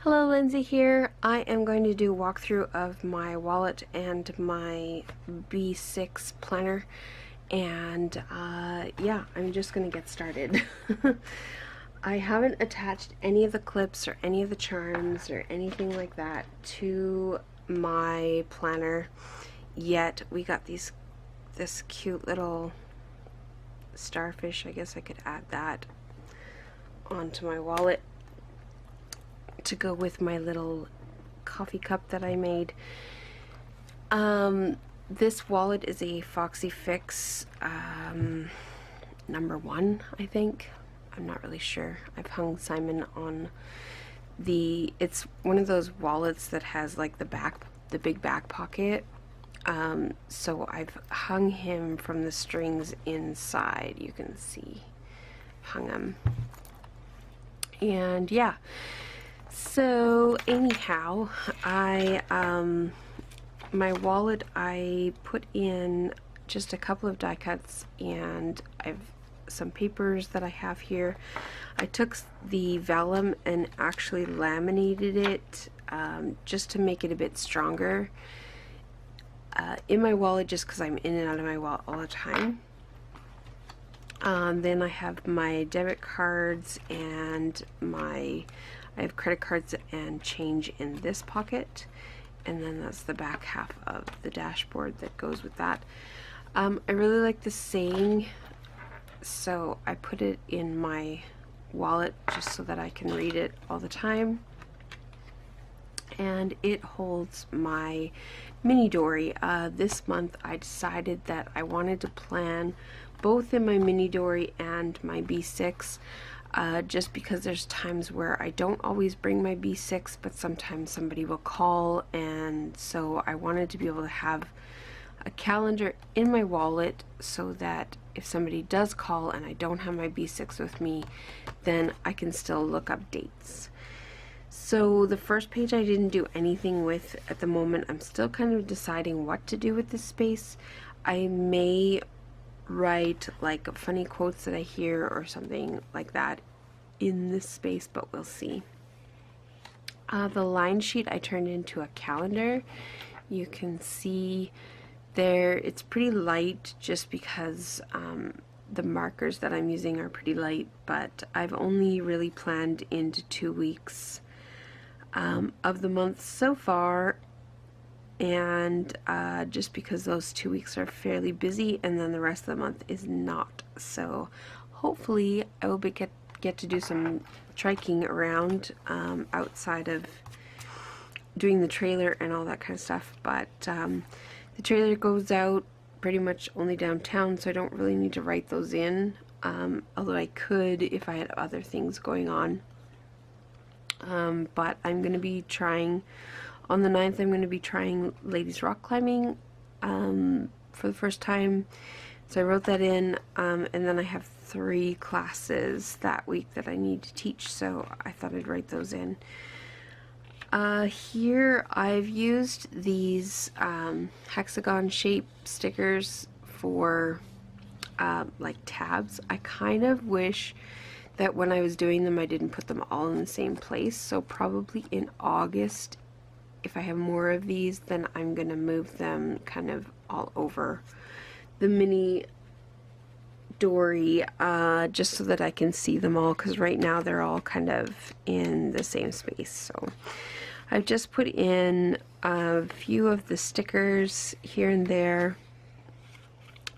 Hello, Lindsay here. I am going to do a walkthrough of my wallet and my B6 planner, and yeah, I'm just going to get started. I haven't attached any of the clips or any of the charms or anything like that to my planner yet. We got this cute little starfish. I guess I could add that onto my wallet to go with my little coffee cup that I made. This wallet is a Foxy Fix number 1, I think. I'm not really sure. I've hung Simon on it's one of those wallets that has like the big back pocket. So I've hung him from the strings inside. You can see, hung him. And yeah. So anyhow, my wallet, I put in just a couple of die cuts, and I've some papers that I have here. I took the vellum and actually laminated it just to make it a bit stronger in my wallet, just because I'm in and out of my wallet all the time. Then I have my debit cards and I have credit cards and change in this pocket, and then that's the back half of the dashboard that goes with that. I really like this saying, so I put it in my wallet just so that I can read it all the time. And it holds my mini dory. This month I decided that I wanted to plan both in my mini dory and my B6, just because there's times where I don't always bring my B6, but sometimes somebody will call, and so I wanted to be able to have a calendar in my wallet so that if somebody does call and I don't have my B6 with me, then I can still look up dates. So the first page I didn't do anything with at the moment. I'm still kind of deciding what to do with this space. I may write like funny quotes that I hear or something like that in this space, but we'll see. The line sheet I turned into a calendar. You can see there it's pretty light just because the markers that I'm using are pretty light, but I've only really planned into 2 weeks of the month so far, and just because those 2 weeks are fairly busy and then the rest of the month is not. So hopefully I will get to do some triking around outside of doing the trailer and all that kind of stuff, but the trailer goes out pretty much only downtown, so I don't really need to write those in, although I could if I had other things going on. But I'm going to be trying, on the 9th, I'm going to be trying ladies rock climbing for the first time. So I wrote that in, and then I have 3 classes that week that I need to teach, so I thought I'd write those in. Here I've used these hexagon shape stickers for like tabs. I kind of wish that when I was doing them I didn't put them all in the same place, so probably in August, if I have more of these, then I'm gonna move them kind of all over the mini dory, just so that I can see them all, because right now they're all kind of in the same space. So I've just put in a few of the stickers here and there.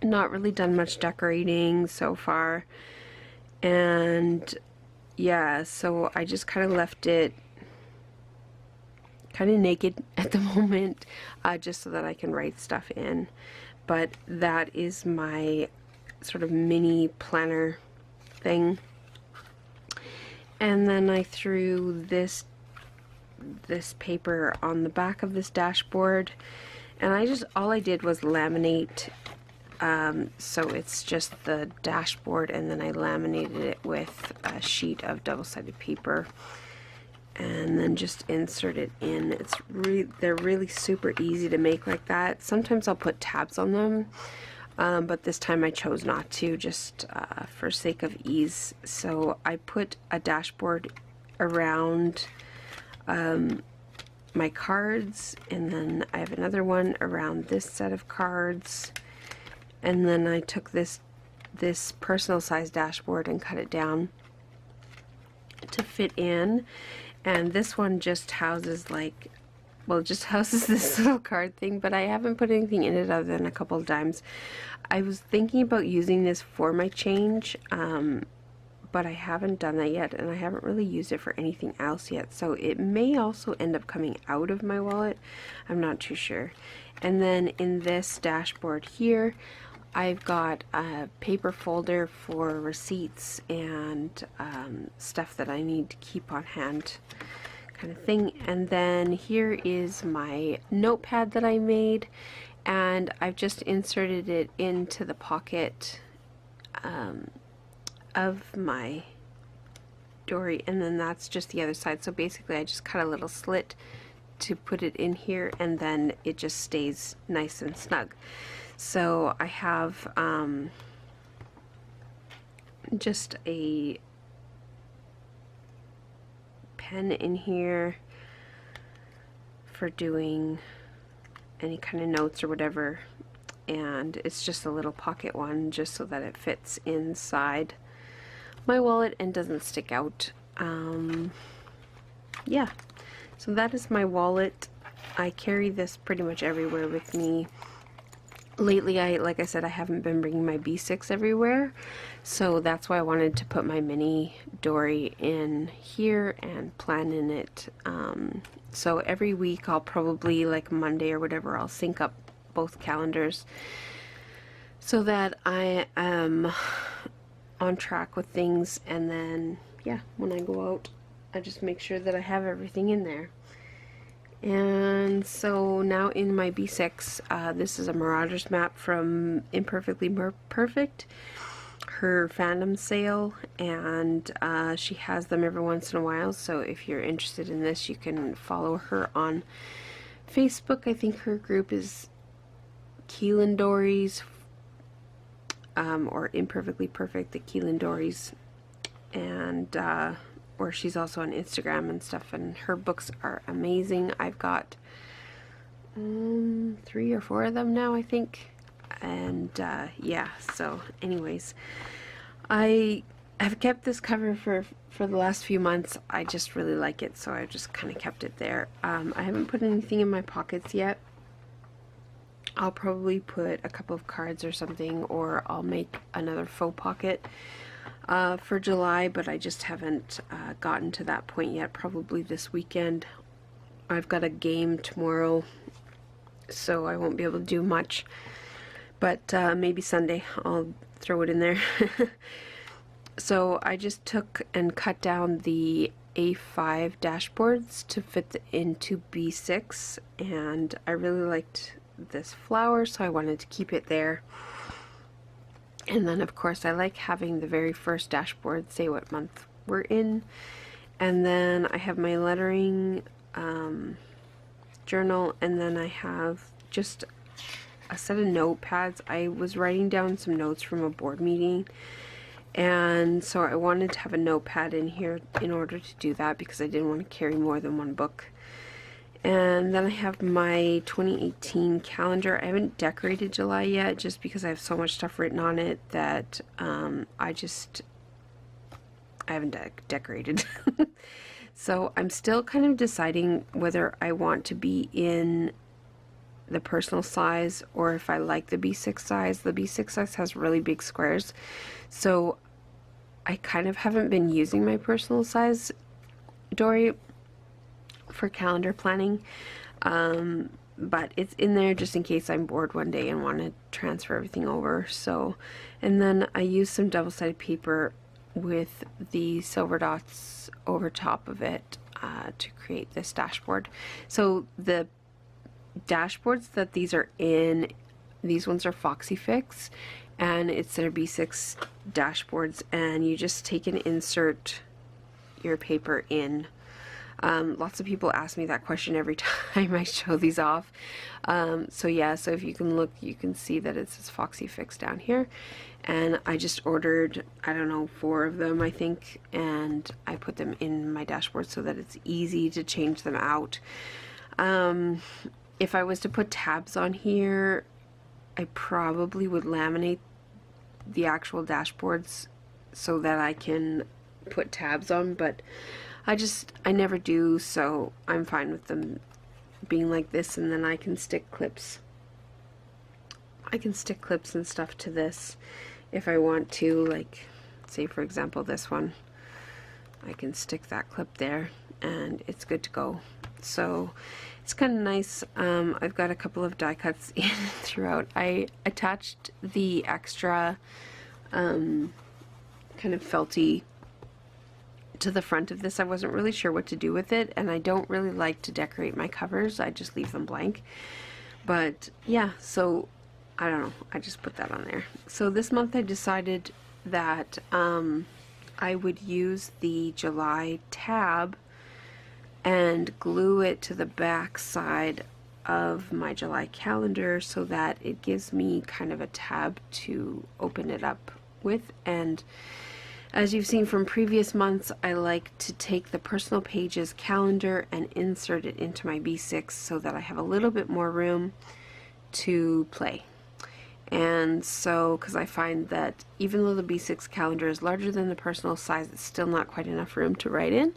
Not really done much decorating so far, and yeah, so I just kind of left it kind of naked at the moment, just so that I can write stuff in. But that is my sort of mini planner thing. And then I threw this paper on the back of this dashboard, and all I did was laminate, so it's just the dashboard, and then I laminated it with a sheet of double-sided paper and then just insert it in. They're really super easy to make like that. Sometimes I'll put tabs on them, but this time I chose not to, just for sake of ease. So I put a dashboard around my cards, and then I have another one around this set of cards, and then I took this personal size dashboard and cut it down to fit in, and this one just houses like, well, it just houses this little card thing, but I haven't put anything in it other than a couple of dimes. I was thinking about using this for my change, but I haven't done that yet, and I haven't really used it for anything else yet, so it may also end up coming out of my wallet. I'm not too sure. And then in this dashboard here, I've got a paper folder for receipts and stuff that I need to keep on hand, kind of thing. And then here is my notepad that I made, and I've just inserted it into the pocket of my dory, and then that's just the other side. So basically I just cut a little slit to put it in here, and then it just stays nice and snug. So I have just a pen in here for doing any kind of notes or whatever, and it's just a little pocket one just so that it fits inside my wallet and doesn't stick out. Yeah, so that is my wallet. I carry this pretty much everywhere with me. Lately, like I said, I haven't been bringing my B6 everywhere, so that's why I wanted to put my mini dory in here and plan in it. So every week I'll probably, like Monday or whatever, I'll sync up both calendars so that I am on track with things, and then yeah, when I go out I just make sure that I have everything in there. And so now in my B6, this is a Marauders map from Imperfectly Perfect, her fandom sale, and she has them every once in a while, so if you're interested in this you can follow her on Facebook. I think her group is Keelan Dories, or Imperfectly Perfect, the Keelan Dories, and or she's also on Instagram and stuff, and her books are amazing. I've got 3 or 4 of them now, I think, and yeah, so anyways, I have kept this cover for the last few months. I just really like it, so I just kind of kept it there. I haven't put anything in my pockets yet. I'll probably put a couple of cards or something, or I'll make another faux pocket for July, but I just haven't gotten to that point yet. Probably this weekend. I've got a game tomorrow, so I won't be able to do much, but maybe Sunday I'll throw it in there. So I just took and cut down the A5 dashboards to fit into B6, and I really liked this flower, so I wanted to keep it there. And then of course I like having the very first dashboard say what month we're in. And then I have my lettering journal, and then I have just a set of notepads. I was writing down some notes from a board meeting, and so I wanted to have a notepad in here in order to do that because I didn't want to carry more than one book. And then I have my 2018 calendar. I haven't decorated July yet just because I have so much stuff written on it that I haven't decorated. So I'm still kind of deciding whether I want to be in the personal size or if I like the B6 size. The B6 size has really big squares, so I kind of haven't been using my personal size dory for calendar planning, but it's in there just in case I'm bored one day and want to transfer everything over. So, and then I use some double-sided paper with the silver dots over top of it to create this dashboard. So the dashboards that these are in, these ones are Foxy Fix, and it's their B6 dashboards, and you just take and insert your paper in Lots of people ask me that question every time I show these off. So yeah, so if you can look, you can see that it says Foxy Fix down here. And I just ordered, I don't know, 4 of them, I think, and I put them in my dashboard so that it's easy to change them out. If I was to put tabs on here, I probably would laminate the actual dashboards so that I can put tabs on, but I never do, so I'm fine with them being like this, and then I can stick clips. I can stick clips and stuff to this if I want to, like, say for example this one. I can stick that clip there and it's good to go. So it's kind of nice. I've got a couple of die cuts in throughout. I attached the extra kind of felty to the front of this. I wasn't really sure what to do with it, and I don't really like to decorate my covers. I just leave them blank. But yeah, so I don't know, I just put that on there. So this month I decided that I would use the July tab and glue it to the back side of my July calendar so that it gives me kind of a tab to open it up with. And as you've seen from previous months, I like to take the personal pages calendar and insert it into my B6 so that I have a little bit more room to play. And so, because I find that even though the B6 calendar is larger than the personal size, it's still not quite enough room to write in.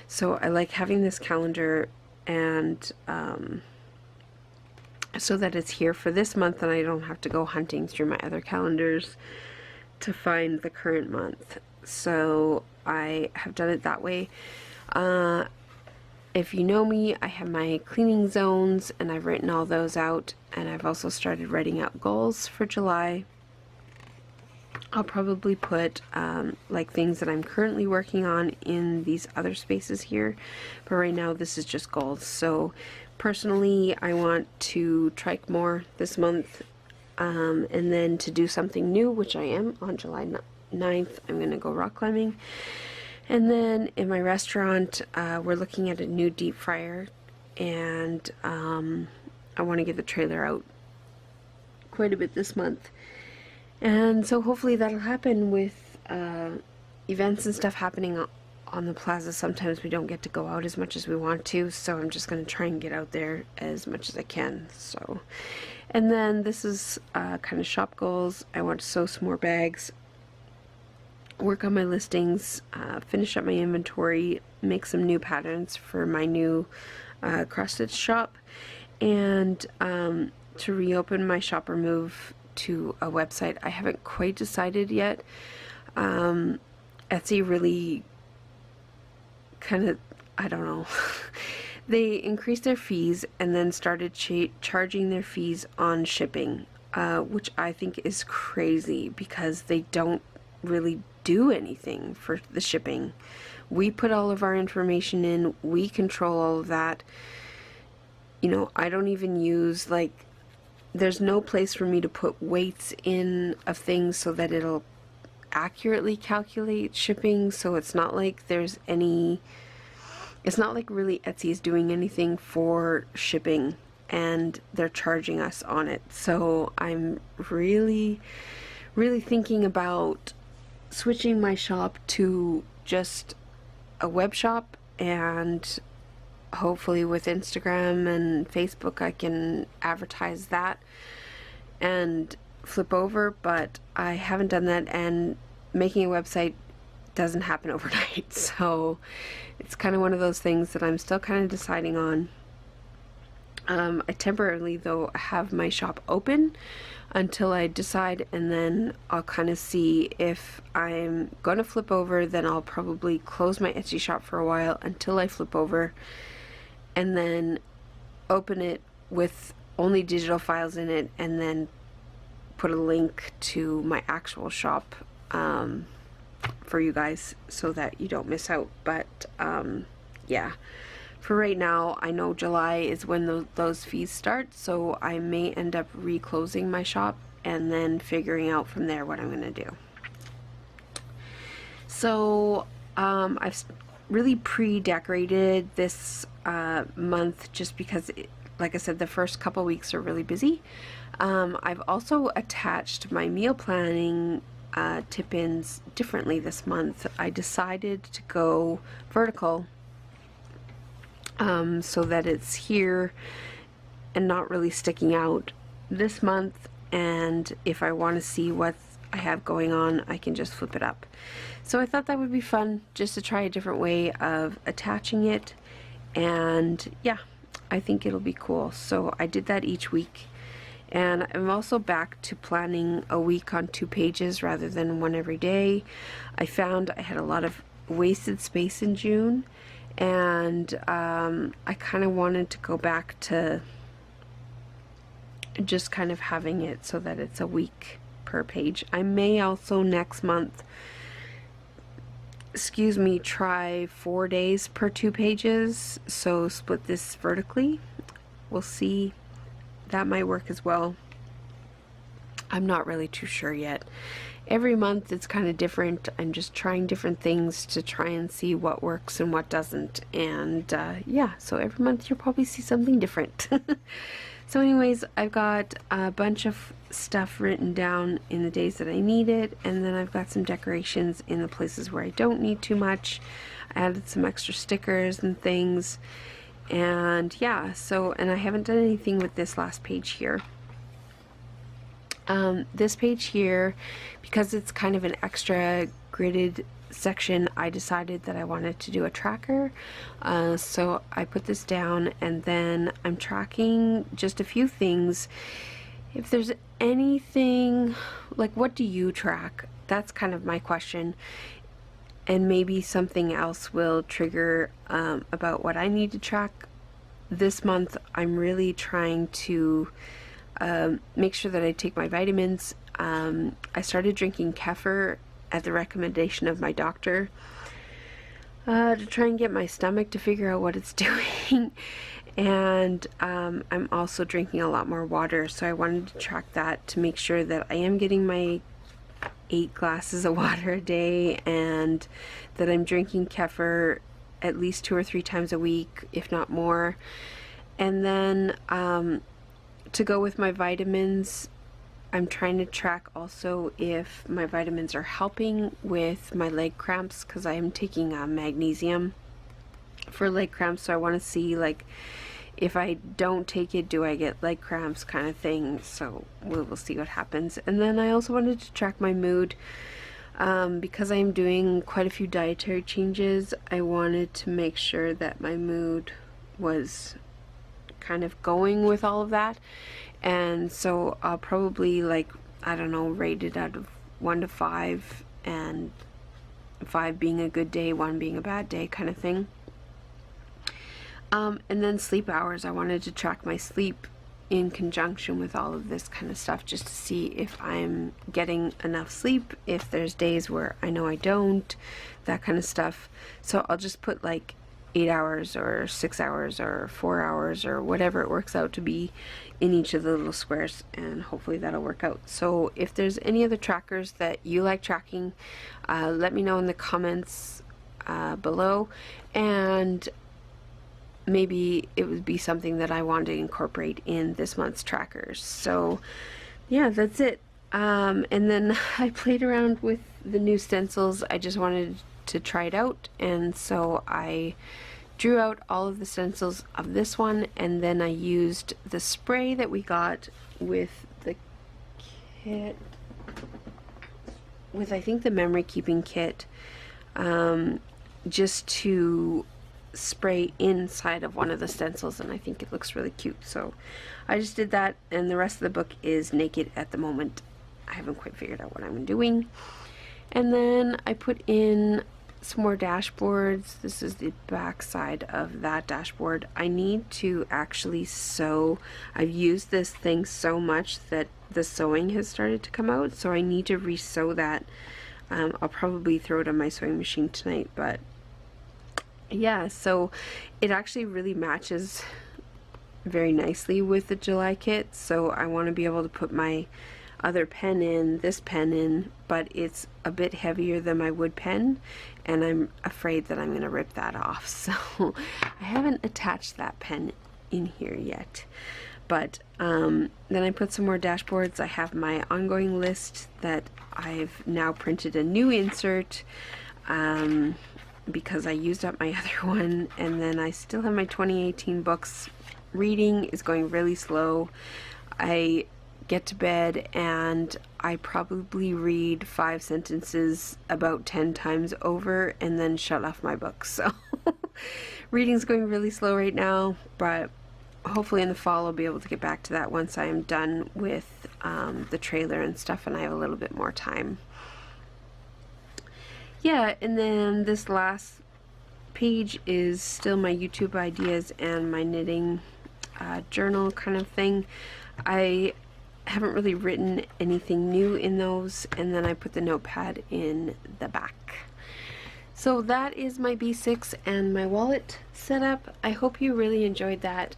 So I like having this calendar, and so that it's here for this month and I don't have to go hunting through my other calendars to find the current month. So I have done it that way. If you know me, I have my cleaning zones and I've written all those out, and I've also started writing out goals for July. I'll probably put like things that I'm currently working on in these other spaces here, but right now this is just goals. So personally, I want to trike more this month, and then to do something new, which I am on July 9th, I'm going to go rock climbing. And then in my restaurant, we're looking at a new deep fryer, and I want to get the trailer out quite a bit this month. And so hopefully that'll happen with events and stuff happening on the plaza. Sometimes we don't get to go out as much as we want to, so I'm just going to try and get out there as much as I can. So, and then this is kind of shop goals. I want to sew some more bags, work on my listings, finish up my inventory, make some new patterns for my new cross stitch shop, and to reopen my shop or move to a website. I haven't quite decided yet. Etsy really kind of, I don't know. They increased their fees and then started charging their fees on shipping, which I think is crazy because they don't really do anything for the shipping. We put all of our information in, we control all of that. You know, I don't even use, like, there's no place for me to put weights in of things so that it'll accurately calculate shipping. So it's not like there's any, it's not like really Etsy is doing anything for shipping and they're charging us on it. So I'm really thinking about switching my shop to just a web shop, and hopefully with Instagram and Facebook I can advertise that and flip over, but I haven't done that, and making a website doesn't happen overnight. So it's kind of one of those things that I'm still kind of deciding on. I temporarily though have my shop open until I decide, and then I'll kind of see if I'm gonna flip over. Then I'll probably close my Etsy shop for a while until I flip over, and then open it with only digital files in it, and then put a link to my actual shop for you guys so that you don't miss out. But yeah, for right now, I know July is when those fees start, so I may end up reclosing my shop and then figuring out from there what I'm going to do. So I've really pre-decorated this month just because, like I said, the first couple weeks are really busy. I've also attached my meal planning tip-ins differently this month. I decided to go vertical so that it's here and not really sticking out this month, and if I want to see what I have going on, I can just flip it up. So I thought that would be fun just to try a different way of attaching it, and yeah, I think it'll be cool. So I did that each week, and I'm also back to planning a week on 2 pages rather than one every day. I found I had a lot of wasted space in June, and I kind of wanted to go back to just kind of having it so that it's a week per page. I may also next month, try 4 days per 2 pages, so split this vertically. We'll see. That might work as well. I'm not really too sure yet. Every month it's kind of different. I'm just trying different things to try and see what works and what doesn't, and yeah, so every month you'll probably see something different. So anyways, I've got a bunch of stuff written down in the days that I need it, and then I've got some decorations in the places where I don't need too much. I added some extra stickers and things, and yeah, so, and I haven't done anything with this last page here. This page here, because it's kind of an extra gridded section, I decided that I wanted to do a tracker, so I put this down, and then I'm tracking just a few things. If there's anything, like, what do you track? That's kind of my question, and maybe something else will trigger about what I need to track. This month I'm really trying to make sure that I take my vitamins. I started drinking kefir at the recommendation of my doctor to try and get my stomach to figure out what it's doing, and I'm also drinking a lot more water, so I wanted to track that to make sure that I am getting my 8 glasses of water a day, and that I'm drinking kefir at least 2 or 3 times a week, if not more. And then to go with my vitamins, I'm trying to track also if my vitamins are helping with my leg cramps, because I am taking magnesium for leg cramps, so I want to see, like, if I don't take it, do I get leg cramps, kind of thing. So we'll see what happens. And then I also wanted to track my mood, because I'm doing quite a few dietary changes. I wanted to make sure that my mood was kind of going with all of that, and so I'll probably, like, I don't know, rate it out of 1 to 5, and 5 being a good day, 1 being a bad day, kind of thing. And then sleep hours, I wanted to track my sleep in conjunction with all of this kind of stuff, just to see if I'm getting enough sleep, if there's days where I know I don't, that kind of stuff. So I'll just put like 8 hours or 6 hours or 4 hours or whatever it works out to be in each of the little squares, and hopefully that'll work out. So if there's any other trackers that you like tracking, let me know in the comments below, and maybe it would be something that I want to incorporate in this month's trackers. So yeah, that's it. And then I played around with the new stencils. I just wanted to try it out, and so I drew out all of the stencils of this one, and then I used the spray that we got with the kit, with I think the memory keeping kit, just to spray inside of one of the stencils, and I think it looks really cute. So I just did that, and the rest of the book is naked at the moment. I haven't quite figured out what I'm doing. And then I put in some more dashboards. This is the back side of that dashboard. I need to actually sew. I've used this thing so much that the sewing has started to come out, so I need to re-sew that. I'll probably throw it on my sewing machine tonight, but yeah, so it actually really matches very nicely with the July kit, so I want to be able to put my other pen in, this pen in, but it's a bit heavier than my wood pen, and I'm afraid that I'm going to rip that off. So I haven't attached that pen in here yet. But then I put some more dashboards. I have my ongoing list that I've now printed a new insert because I used up my other one, and then I still have my 2018 books. Reading is going really slow. I get to bed and I probably read 5 sentences about 10 times over and then shut off my book. So reading's going really slow right now, but hopefully in the fall I'll be able to get back to that once I am done with the trailer and stuff and I have a little bit more time. Yeah, and then this last page is still my YouTube ideas and my knitting journal kind of thing. I haven't really written anything new in those, and then I put the notepad in the back. So that is my B6 and my wallet setup. I hope you really enjoyed that.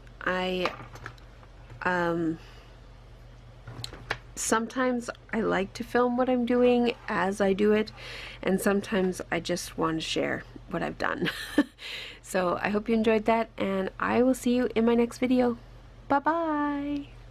Sometimes I like to film what I'm doing as I do it, and sometimes I just want to share what I've done. So I hope you enjoyed that, and I will see you in my next video. Bye bye!